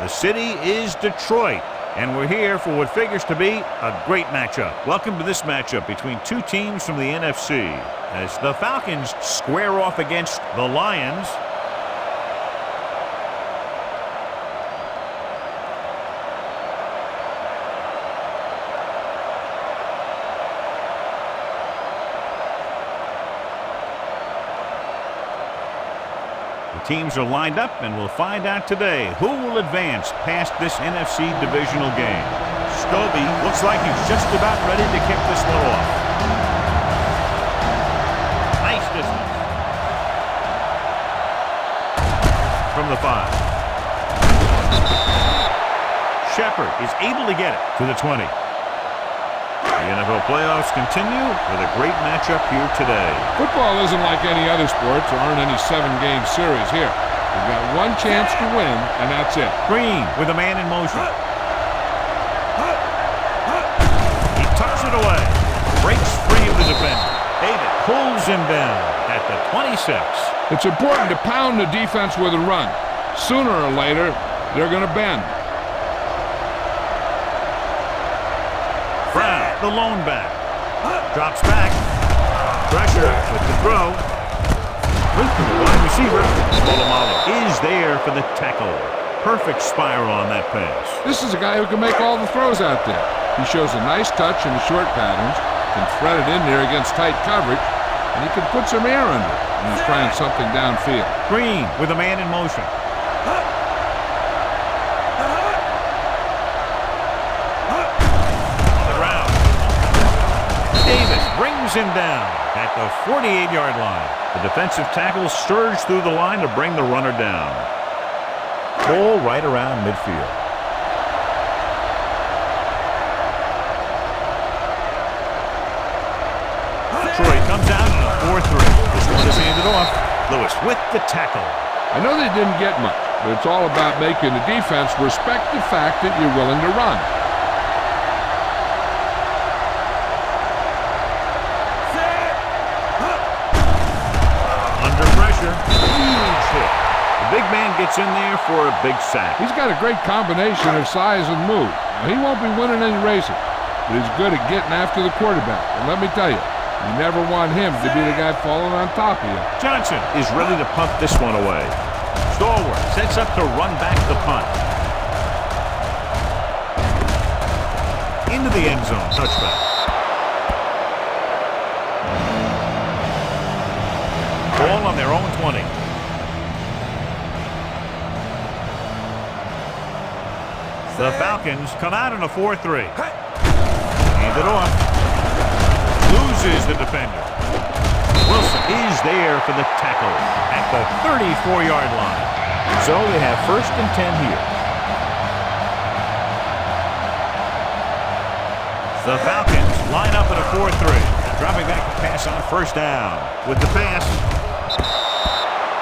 The city is Detroit, and we're here for what figures to be a great matchup. Welcome to this matchup between two teams from the NFC as the Falcons square off against the Lions. Teams are lined up, and we'll find out today who will advance past this NFC Divisional game. Scobie looks like he's just about ready to kick this one off. Nice distance. From the 5. Shepard is able to get it to the 20. The NFL playoffs continue with a great matchup here today. Football isn't like any other sport. There aren't any 7-game series here. You've got one chance to win, and that's it. Green with a man in motion. He tucks it away. Breaks free of the defender. David pulls him down at the 26. It's important to pound the defense with a run. Sooner or later, they're going to bend. The lone back. Drops back. Pressure with the throw. The wide receiver. Polamalu is there for the tackle. Perfect spiral on that pass. This is a guy who can make all the throws out there. He shows a nice touch in the short patterns, can thread it in there against tight coverage, and he can put some air under it when he's trying something downfield. Green with a man in motion. Him down at the 48-yard line. The defensive tackle surged through the line to bring the runner down. Ball right around midfield. Detroit comes out in a 4-3. This one is handed off. Lewis with the tackle. I know they didn't get much, but it's all about making the defense respect the fact that you're willing to run. Huge hit. The big man gets in there for a big sack. He's got a great combination of size and move. Now, he won't be winning any races, but he's good at getting after the quarterback. And let me tell you, you never want him to be the guy falling on top of you. Johnson is ready to punt this one away. Stallworth sets up to run back the punt. Into the end zone. Touchback. Ball on their own 20. The Falcons come out in a 4-3. Hand it off. Loses the defender. Wilson is there for the tackle at the 34-yard line. So they have 1st and 10 here. The Falcons line up in a 4-3. Dropping back to pass on 1st down. With the pass.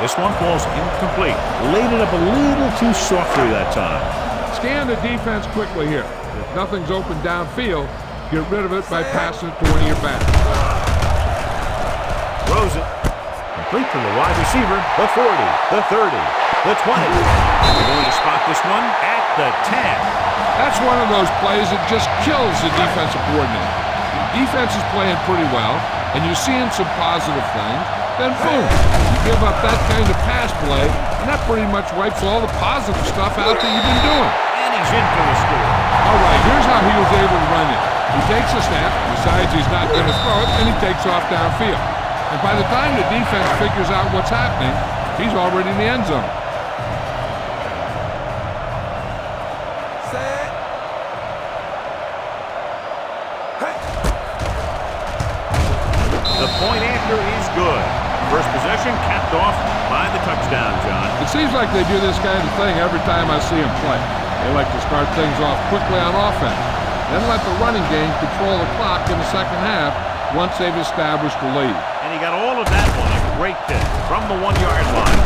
This one falls incomplete. Laid it up a little too softly that time. Scan the defense quickly here. If nothing's open downfield, get rid of it by passing it to one of your backs. Throws it. Complete from the wide receiver. The 40, the 30, the 20. They're going to spot this one at the 10. That's one of those plays that just kills the defensive coordinator. The defense is playing pretty well, and you're seeing some positive things. Then boom, you give up that kind of pass play, and that pretty much wipes all the positive stuff out that you've been doing. And he's in for the score. All right, here's how he was able to run it. He takes a snap, decides he's not going to throw it, and he takes off downfield. And by the time the defense figures out what's happening, he's already in the end zone. The point after is good. First possession capped off by the touchdown, John. It seems like they do this kind of thing every time I see them play. They like to start things off quickly on offense, then let the running game control the clock in the second half once they've established the lead. And he got all of that one. A great pick from the 1-yard line.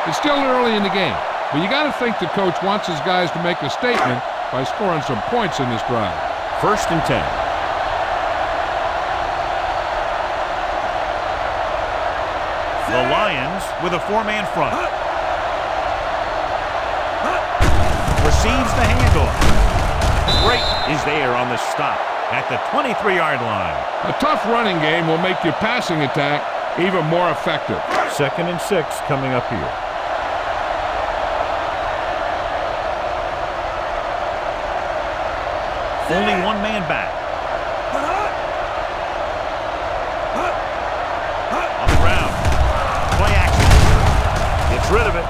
It's still early in the game, but you got to think the coach wants his guys to make a statement by scoring some points in this drive. 1st and 10. The Lions with a 4-man front. receives the handoff. Great is there on the stop at the 23-yard line. A tough running game will make your passing attack even more effective. 2nd and 6 coming up here. Only one man back. On the ground. Play action. Gets rid of it.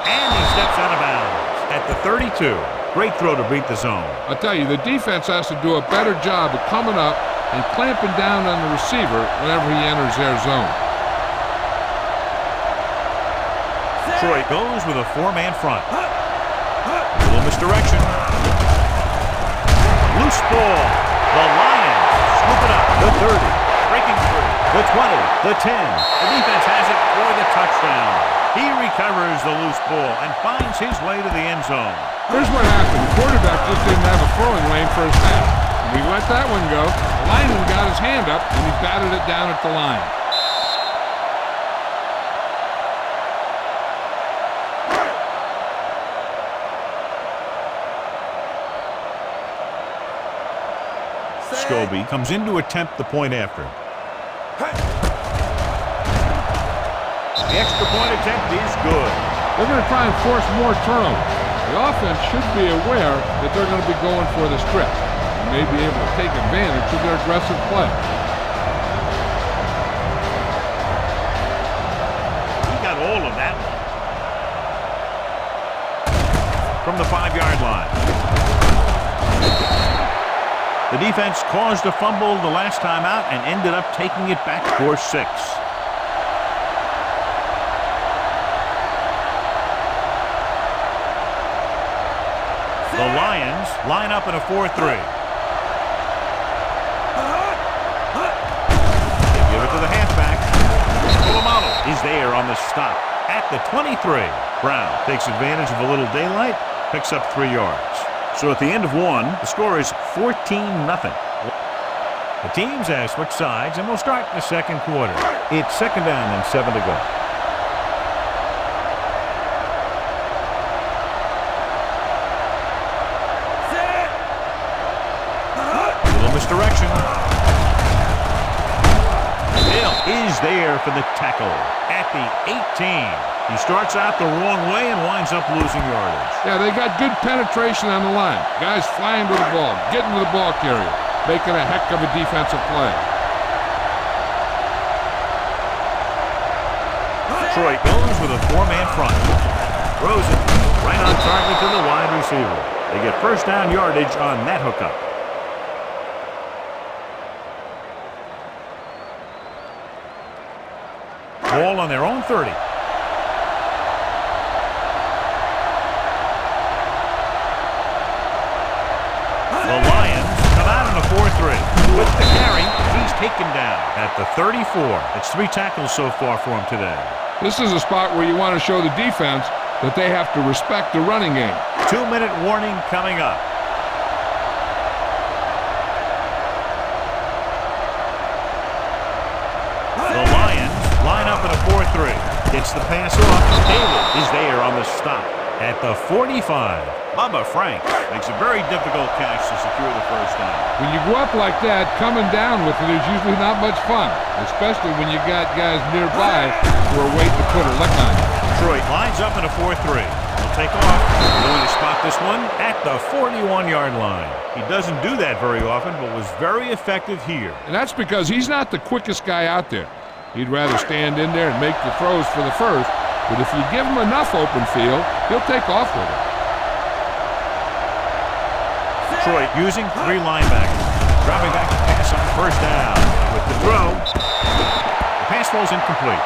And he steps out of bounds at the 32. Great throw to beat the zone. I'll tell you, the defense has to do a better job of coming up and clamping down on the receiver whenever he enters their zone. Detroit goes with a 4-man front. A little misdirection. Loose ball. The Lions scoop it up. The 30. Breaking through. The 20. The 10. The defense has it for the touchdown. He recovers the loose ball and finds his way to the end zone. Here's what happened. The quarterback just didn't have a throwing lane for his pass. We let that one go. The lineman got his hand up, and he batted it down at the line. Scobie comes in to attempt the point after. The extra point attempt is good. They're going to try and force more turnovers. The offense should be aware that they're going to be going for the strip and may be able to take advantage of their aggressive play. He got all of that one. From the 5-yard line. The defense caused a fumble the last time out and ended up taking it back for 6. The Lions line up in a 4-3. They give it to the halfback. Polamalu is there on the stop at the 23. Brown takes advantage of a little daylight, picks up 3 yards. So at the end of 1, the score is 14-0. The teams have switched sides, and we'll start the second quarter. It's 2nd down and 7 to go. Misdirection. Hill is there for the tackle at the 18. He starts out the wrong way and winds up losing yardage. Yeah, they got good penetration on the line. Guys flying to the ball, getting to the ball carrier, making a heck of a defensive play. Detroit goes with a 4-man front. Throws it right on target to the wide receiver. They get first down yardage on that hookup. Ball on their own 30. The Lions come out in a 4-3. With the carry, he's taken down at the 34. It's 3 tackles so far for him today. This is a spot where you want to show the defense that they have to respect the running game. 2-minute warning coming up. The Lions line up in a 4-3. Gets the pass off. Taylor is there on the stop at the 45. Bubba Franks makes a very difficult catch to secure the first down. When you go up like that, coming down with it is usually not much fun, especially when you got guys nearby who are waiting to put a lick on you. Detroit lines up in a 4-3. They'll take off. They're going to spot this one at the 41-yard line. He doesn't do that very often, but was very effective here. And that's because he's not the quickest guy out there. He'd rather stand in there and make the throws for the first, but if you give him enough open field, he'll take off with it. Detroit using 3 linebackers. Dropping back to pass on first down. With the throw, the pass falls incomplete.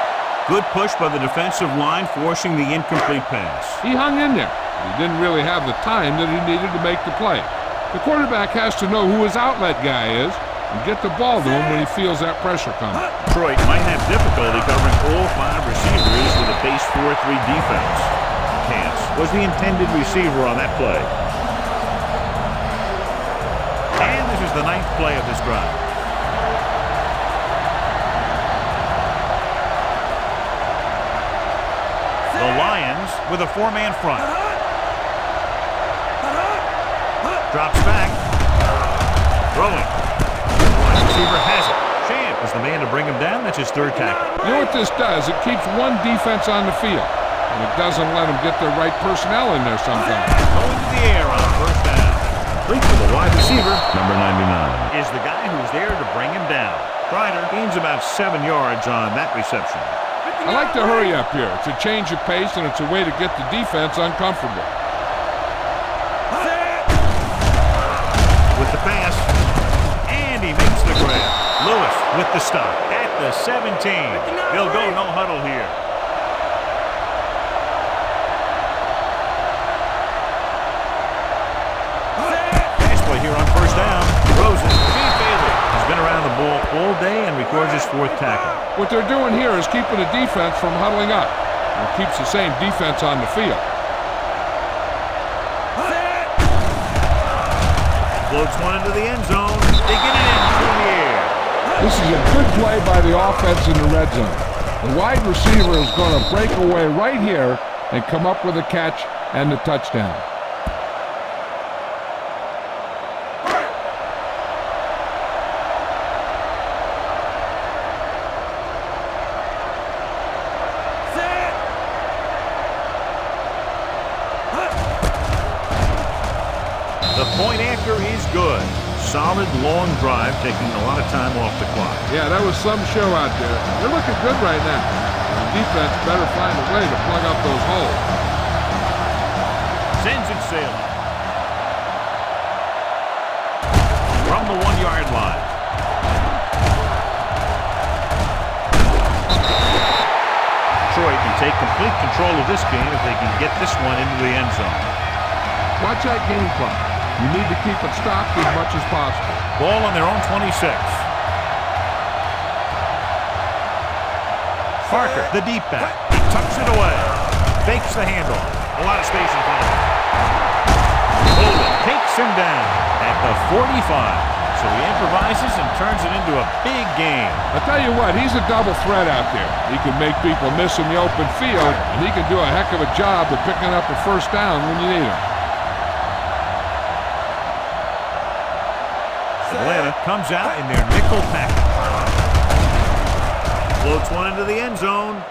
Good push by the defensive line, forcing the incomplete pass. He hung in there. He didn't really have the time that he needed to make the play. The quarterback has to know who his outlet guy is and get the ball to him when he feels that pressure coming. Detroit might have difficulty covering all 5 receivers with a base 4-3 defense. Cance was the intended receiver on that play. And this is the 9th play of this drive. The Lions with a 4-man front. Drops back. Throwing. Wide receiver has it. Champ is the man to bring him down. That's his third tackle. You know what this does? It keeps one defense on the field, and it doesn't let them get the right personnel in there sometimes. Going to the air on first down. Complete for the wide receiver. Number 99 is the guy who's there to bring him down. Kreider gains about 7 yards on that reception. I like to hurry up here. It's a change of pace, and it's a way to get the defense uncomfortable. With the pass, and he makes the grab. Lewis with the stop at the 17. He'll go no huddle here. Pass play here on first down. Rosen, Chief Bailey has been around the ball all day and records his 4th tackle. What they're doing here is keeping the defense from huddling up. It keeps the same defense on the field. Floats one into the end zone. They get it in through the air. This is a good play by the offense in the red zone. The wide receiver is going to break away right here and come up with a catch and the touchdown. The point after is good. Solid, long drive, taking a lot of time off the clock. Yeah, that was some show out there. They're looking good right now. The defense better find a way to plug up those holes. Sends it sailing. From the 1-yard line. Detroit can take complete control of this game if they can get this one into the end zone. Watch that game clock. You need to keep it stopped as much as possible. Ball on their own 26. Parker, the deep back. He tucks it away. Fakes the handoff. A lot of space in front of him. Bolden takes him down at the 45. So he improvises and turns it into a big game. I tell you what, he's a double threat out there. He can make people miss in the open field, and he can do a heck of a job of picking up a first down when you need him. Atlanta comes out in their nickel package. Floats one into the end zone.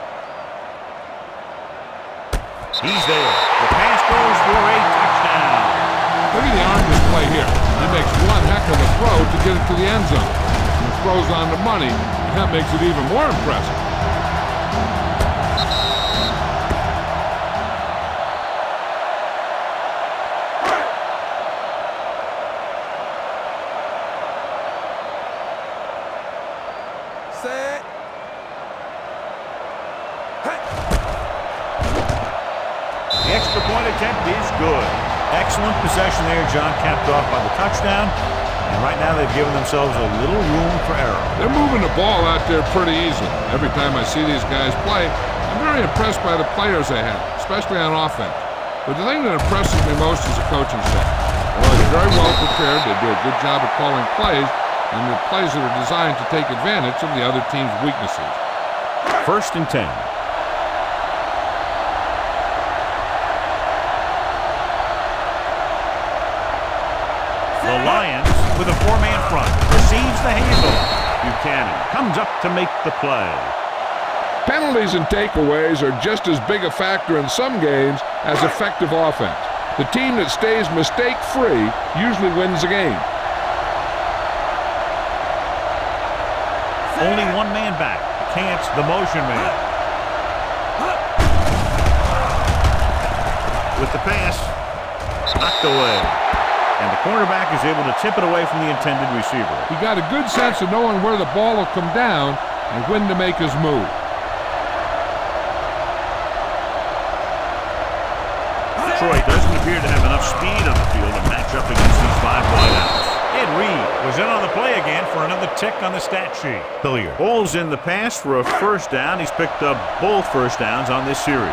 He's there. The pass goes for a touchdown. Look at the arm display here. He makes one heck of a throw to get it to the end zone. He throws on the money, and that makes it even more impressive. The extra point attempt is good. Excellent possession there, John, capped off by the touchdown. And right now they've given themselves a little room for error. They're moving the ball out there pretty easily. Every time I see these guys play, I'm very impressed by the players they have, especially on offense. But the thing that impresses me most is the coaching staff. They're always very well prepared. They do a good job of calling plays, and the plays that are designed to take advantage of the other team's weaknesses. 1st and 10. The Lions with a 4-man front. Receives the handoff. Buchanan comes up to make the play. Penalties and takeaways are just as big a factor in some games as effective offense. The team that stays mistake-free usually wins the game. Only one man back. Cant's the motion man. With the pass, knocked away. And the cornerback is able to tip it away from the intended receiver. He got a good sense of knowing where the ball will come down and when to make his move. Detroit doesn't appear to have enough speed on the field to match up against these 5 wideouts. Ed Reed was in on the play again for another tick on the stat sheet. Hilliard bowls in the pass for a first down. He's picked up both first downs on this series.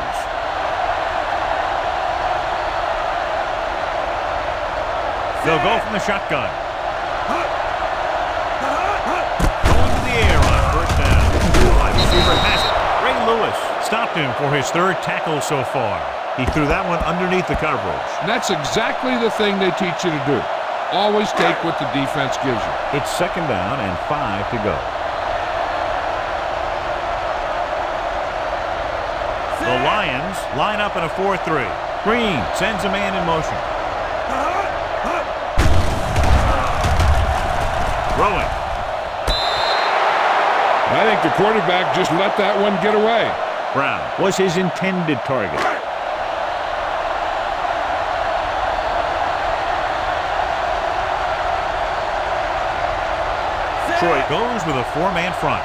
They'll go from the shotgun. Going to the air on first down. Wide receiver has it. Ray Lewis stopped him for his 3rd tackle so far. He threw that one underneath the coverage. And that's exactly the thing they teach you to do. Always take what the defense gives you. It's 2nd down and 5 to go. The Lions line up in a 4-3. Green sends a man in motion. Throwing. I think the quarterback just let that one get away. Brown was his intended target. Detroit goes with a 4-man front.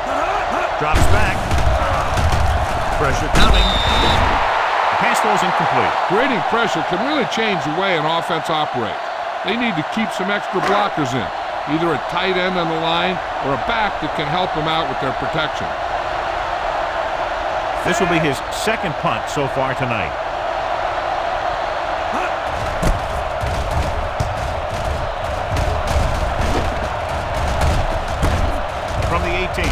Drops back. Pressure coming. The pass falls incomplete. Creating pressure can really change the way an offense operates. They need to keep some extra blockers in, either a tight end on the line or a back that can help them out with their protection. This will be his 2nd punt so far tonight. From the 18.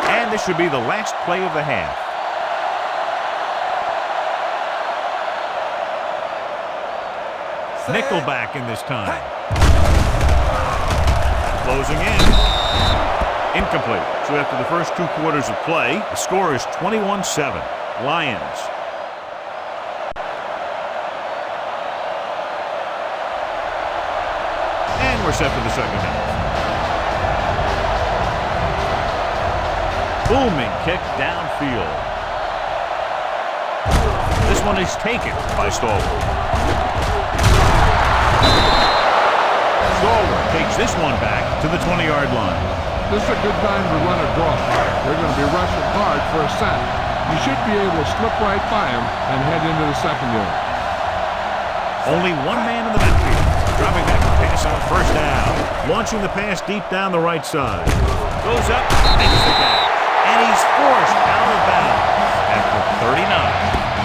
And this should be the last play of the half. Nickelback in this time. Closing in. Incomplete. So after the first 2 quarters of play, the score is 21-7. Lions. And we're set for the 2nd half. Booming kick downfield. This one is taken by Stallworth. Stallworth takes this one back to the 20-yard line. This is a good time to run a draw. They're going to be rushing hard for a sack. You should be able to slip right by him and head into the secondary. Only one man in the backfield. Dropping back to pass on 1st down. Launching the pass deep down the right side. Goes up, makes the catch. And he's forced out of bounds after 39.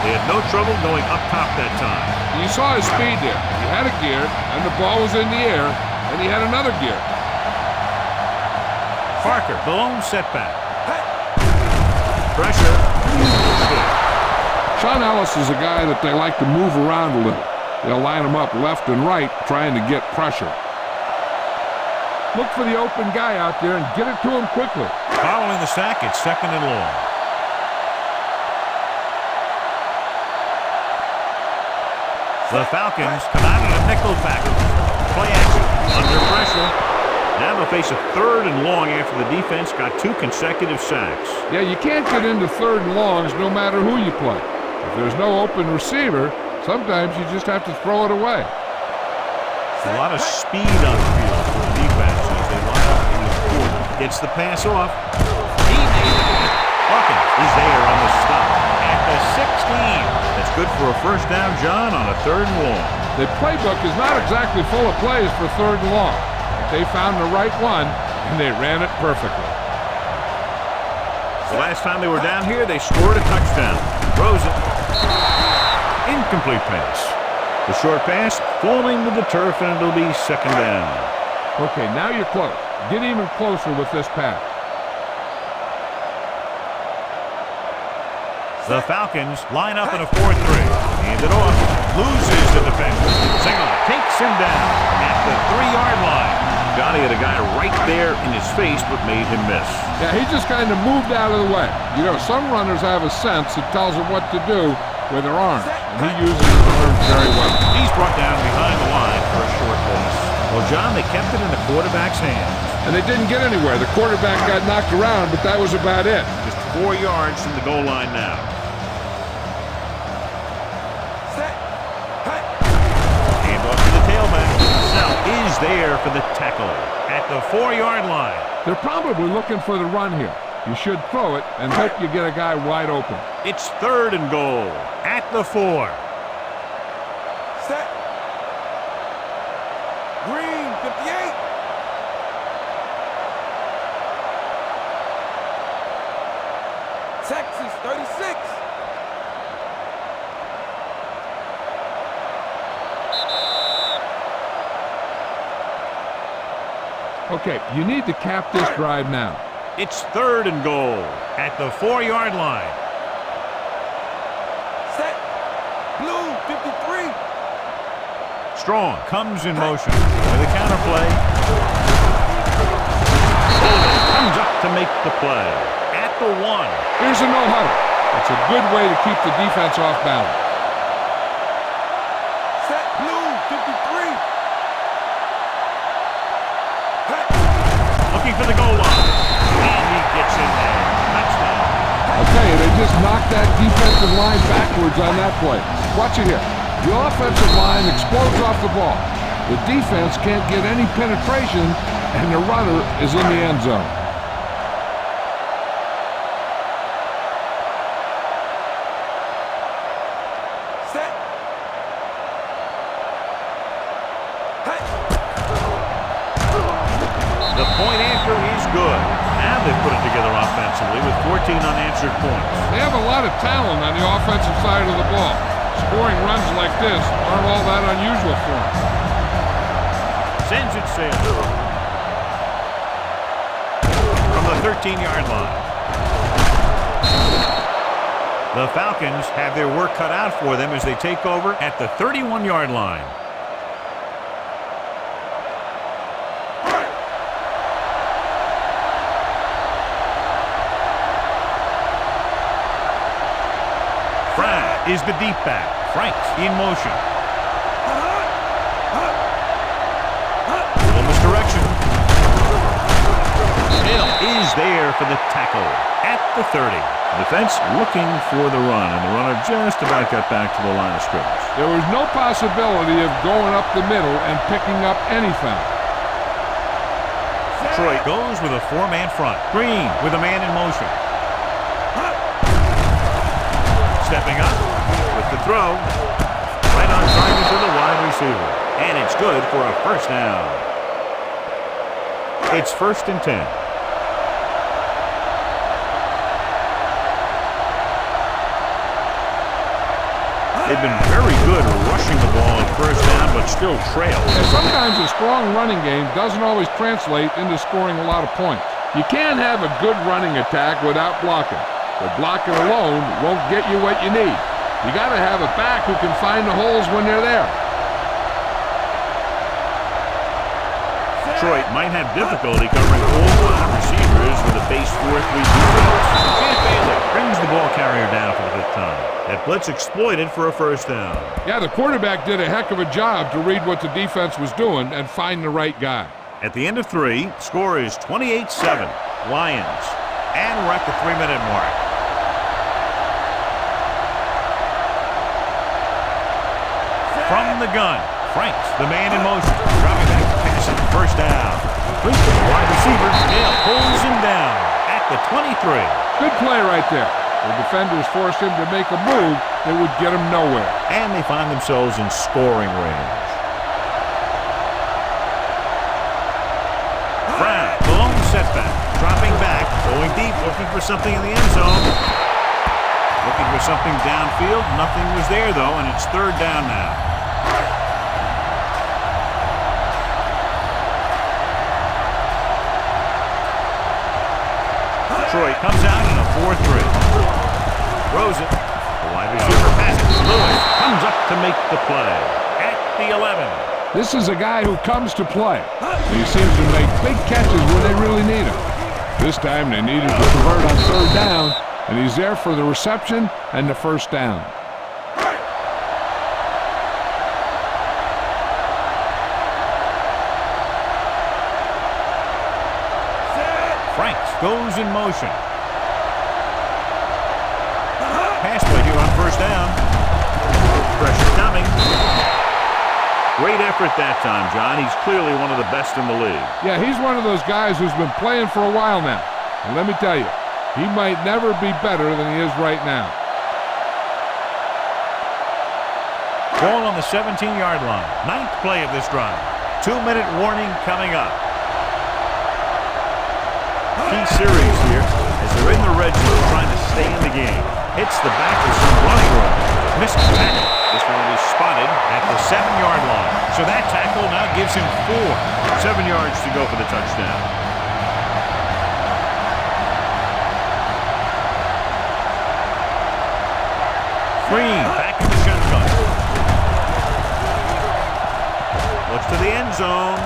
They had no trouble going up top that time. You saw his speed there. He had a gear, and the ball was in the air, and he had another gear. Parker, the lone setback. Pressure. Sean Ellis is a guy that they like to move around a little. They'll line him up left and right, trying to get pressure. Look for the open guy out there and get it to him quickly. Following the sack, it's 2nd and long. The Falcons come out in a nickel package. Play action. Under pressure. Now they'll face a 3rd and long after the defense got 2 consecutive sacks. Yeah, you can't get into 3rd and longs no matter who you play. If there's no open receiver, sometimes you just have to throw it away. A lot of speed on the field for the defense as they line up in the quarter. Gets the pass off. He made it. Falcons is there on the stop at the 16. That's good for a 1st down, John, on a 3rd and long. The playbook is not exactly full of plays for 3rd and long. They found the right one, and they ran it perfectly. The last time they were down here, they scored a touchdown. Throws it. Incomplete pass. The short pass falling to the turf, and it'll be 2nd down. Okay, now you're close. Get even closer with this pass. The Falcons line up in a 4-3. Hand it off. Loses the defender. Single takes him down at the 3-yard line. Johnny had a guy right there in his face, but made him miss. Yeah, he just kind of moved out of the way. You know, some runners have a sense that tells them what to do with their arms, and he uses his arms very well. He's brought down behind the line for a short pass. Well, John, they kept it in the quarterback's hands. And they didn't get anywhere. The quarterback got knocked around, but that was about it. Just 4 yards from the goal line now. Hand off to the tailback. Snell is there for the tackle at the 4-yard line. They're probably looking for the run here. You should throw it and hope you get a guy wide open. It's 3rd and goal at the 4. Set. Green, 58. Texas, 36. Okay, you need to cap this drive now. It's 3rd and goal at the 4-yard line. Set. Blue, 53. Strong comes in motion with a counterplay. Comes up to make the play at the 1. Here's a no-huddle. It's a good way to keep the defense off balance. Set. Blue, 53. Looking for the goal line. And he gets in there. Touchdown. Okay, they just knocked that defensive line backwards on that play. Watch it here. The offensive line explodes off the ball. The defense can't get any penetration, and the runner is in the end zone. Set. The point after is good. Now they've put it together offensively with 14 unanswered points. They have a lot of talent on the offensive side of the ball. Scoring runs like this aren't all that unusual for them. Sends it sailing. From the 13-yard line. The Falcons have their work cut out for them as they take over at the 31-yard line. Is the deep back. Franks in motion. Little misdirection. Hill is there for the tackle at the 30. Defense looking for the run, and the runner just about got back to the line of scrimmage. There was no possibility of going up the middle and picking up anything. Detroit goes with a 4-man front. Green with a man in motion. Stepping up. The throw, right on target to the wide receiver. And it's good for a first down. It's 1st and 10. They've been very good rushing the ball at first down, but still trail. And sometimes a strong running game doesn't always translate into scoring a lot of points. You can't have a good running attack without blocking. But blocking alone won't get you what you need. You got to have a back who can find the holes when they're there. Detroit might have difficulty covering all 5 receivers with a base 4-3 defense. Can't fail it. Brings the ball carrier down for the 5th time. That blitz exploited for a first down. Yeah, the quarterback did a heck of a job to read what the defense was doing and find the right guy. At the end of 3, score is 28-7. Lions. And we're at the 3-minute mark. From the gun, Franks, the man in motion, dropping back to pass it, first down. Complete to the wide receiver, Hill pulls him down at the 23. Good play right there. The defenders forced him to make a move that would get him nowhere. And they find themselves in scoring range. Brown, the lone setback, dropping back, going deep, looking for something in the end zone. Looking for something downfield. Nothing was there, though, and it's 3rd down now. Detroit comes out in a 4-3. Throws it. The wide receiver passes. Lewis comes up to make the play at the 11. This is a guy who comes to play. He seems to make big catches when they really need him. This time they needed to convert on 3rd down, and he's there for the reception and the first down. Franks goes in motion. Pass play here on first down. Pressure coming. Great effort that time, John. He's clearly one of the best in the league. Yeah, he's one of those guys who's been playing for a while now. And let me tell you, he might never be better than he is right now. Ball on the 17-yard line. 9th play of this drive. 2-minute warning coming up. Key series here as they're in the red zone trying to stay in the game. Hits the back with some running room. Missed the tackle. This one will be spotted at the 7-yard line. So that tackle now gives him 4. 7 yards to go for the touchdown. Green back in the shotgun. Looks to the end zone.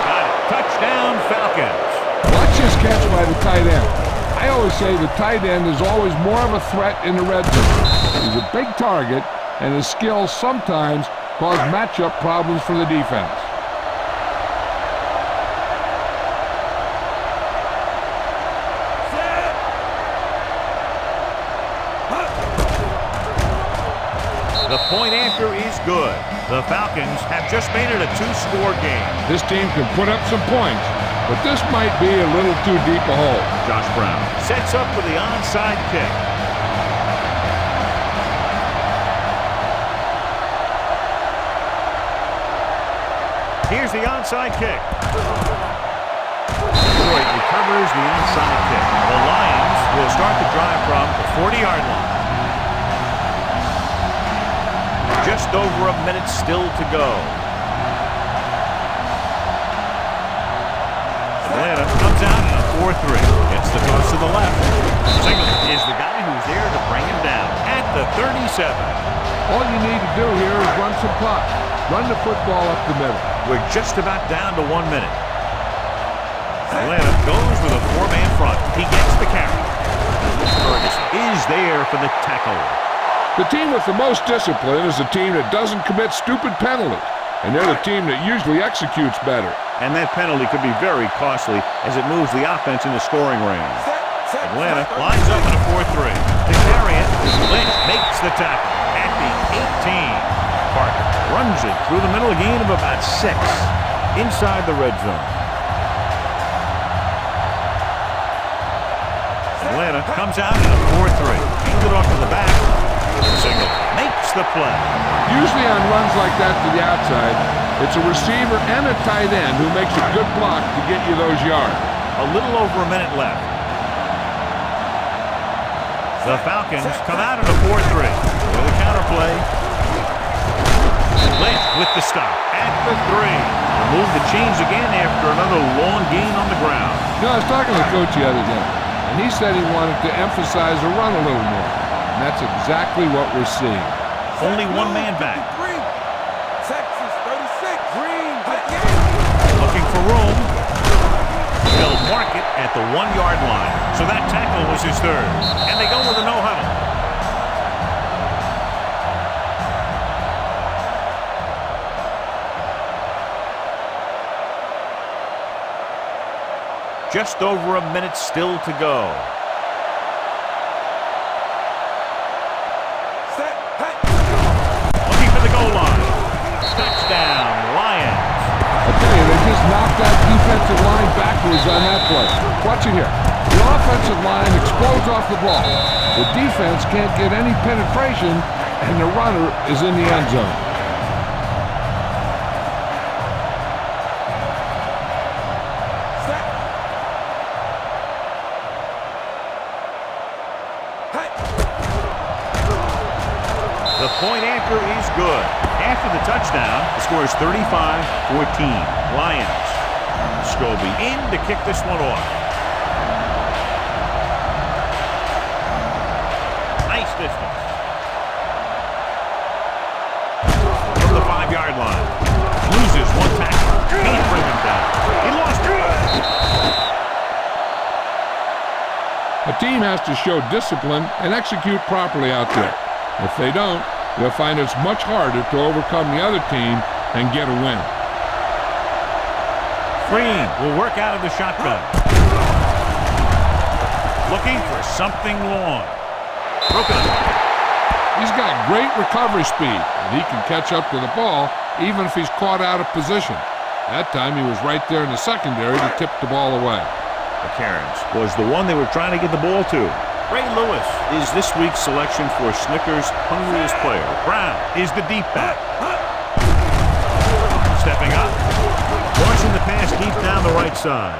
Got it. Touchdown, Falcons. Watch his catch by the tight end. I always say the tight end is always more of a threat in the red zone. He's a big target, and his skills sometimes cause matchup problems for the defense. The point after is good. The Falcons have just made it a two-score game. This team can put up some points, but this might be a little too deep a hole. Josh Brown sets up with the onside kick. Here's the onside kick. Detroit recovers the onside kick. The Lions will start the drive from the 40-yard line. Just over a minute still to go. Atlanta comes out in a 4-3. Gets the toss to the left. Single is the guy who's there to bring him down at the 37. All you need to do here is run some pluck. Run the football up the middle. We're just about down to 1 minute. Atlanta goes with a four-man front. He gets the carry. Ferguson is there for the tackle. The team with the most discipline is the team that doesn't commit stupid penalties, and they're the team that usually executes better. And that penalty could be very costly as it moves the offense into scoring range. Atlanta lines up in a 4-3. To carry it, Lynch makes the tackle at the 18. Parker runs it through the middle, a gain of about 6 inside the red zone. Atlanta comes out in a 4-3. Hands it off to the back. Single makes the play. Usually on runs like that to the outside, it's a receiver and a tight end who makes a good block to get you those yards. A little over a minute left. The Falcons come out in a 4-3 with a counterplay. Lynch with the stop at the 3. Remove the chains again after another long gain on the ground. You know, I was talking to the coach the other day, and he said he wanted to emphasize the run a little more. And that's exactly what we're seeing. Only one man back. Texas 36. Green. Looking for room. They'll mark it at the 1-yard line. So that tackle was his third. And they go with a no-huddle. Just over a minute still to go. Looking for the goal line. Touchdown, Lions. I tell you, they just knocked that defensive line backwards on that play. Watch it here. The offensive line explodes off the ball. The defense can't get any penetration, and the runner is in the end zone. The point after is good. After the touchdown, the score is 35-14. Lions. Scobie in to kick this one off. Nice distance. From the 5-yard line. Loses one tackle. Can't bring him down. He lost it. A team has to show discipline and execute properly out there. If they don't, they'll find it's much harder to overcome the other team and get a win. Green will work out of the shotgun. Looking for something long. Broken up. He's got great recovery speed, and he can catch up to the ball even if he's caught out of position. That time he was right there in the secondary to tip the ball away. The Karens was the one they were trying to get the ball to. Ray Lewis is this week's selection for Snickers' hungriest player. Brown is the deep back. Stepping up. Launching the pass deep down the right side.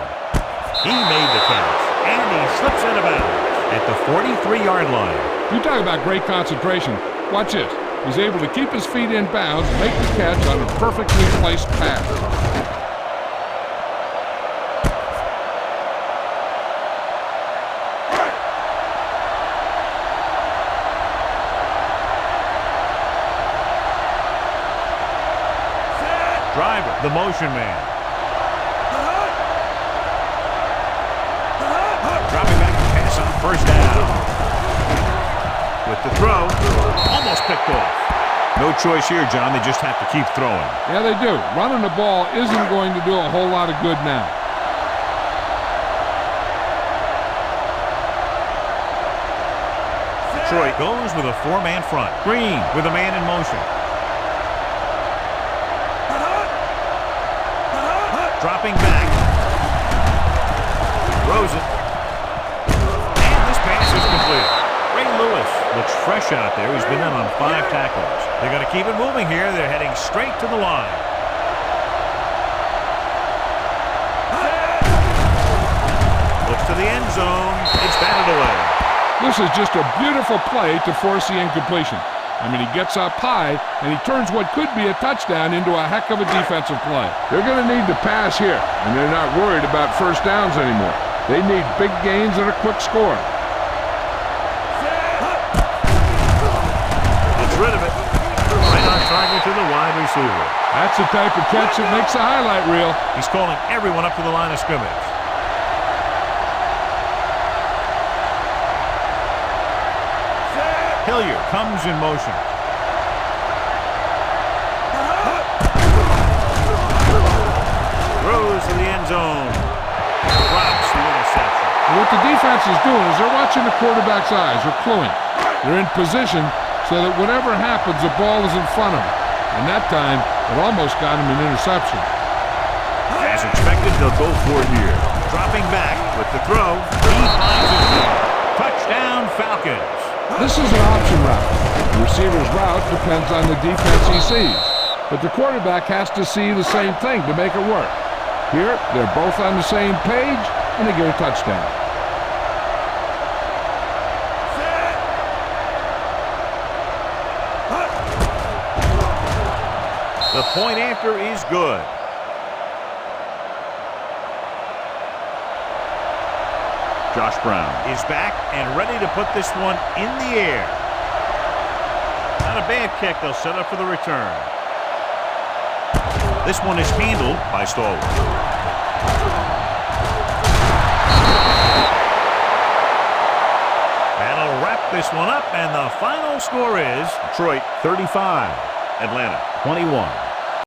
He made the catch. And he slips out of bounds at the 43-yard line. You talk about great concentration. Watch this. He's able to keep his feet in bounds and make the catch on a perfectly placed pass. motion man. Dropping back to pass on first down. With the throw, almost picked off. No choice here, John. They just have to keep throwing. Yeah, they do. Running the ball isn't going to do a whole lot of good now. Detroit goes with a four-man front. Green with a man in motion. Dropping back. Throws it. And this pass is complete. Ray Lewis looks fresh out there. He's been in on 5 tackles. They're going to keep it moving here. They're heading straight to the line. Looks to the end zone. It's batted away. This is just a beautiful play to force the incompletion. I mean, he gets up high, and he turns what could be a touchdown into a heck of a defensive play. They're going to need to pass here, and they're not worried about first downs anymore. They need big gains and a quick score. Gets rid of it. Right on target to the wide receiver. That's the type of catch that makes the highlight reel. He's calling everyone up to the line of scrimmage. Hilliard comes in motion. Throws to the end zone. Drops the interception. And what the defense is doing is they're watching the quarterback's eyes. They're cluing. They're in position so that whatever happens, the ball is in front of them. And that time, it almost got him an interception. As expected, they'll go for it here. Dropping back with the throw. He finds his feet. Touchdown, Falcons. This is an option route. The receiver's route depends on the defense he sees. But the quarterback has to see the same thing to make it work. Here, they're both on the same page, and they get a touchdown. The point after is good. Josh Brown is back and ready to put this one in the air. Not a bad kick. They'll set up for the return. This one is handled by Stallworth. That'll wrap this one up, and the final score is Detroit 35, Atlanta 21.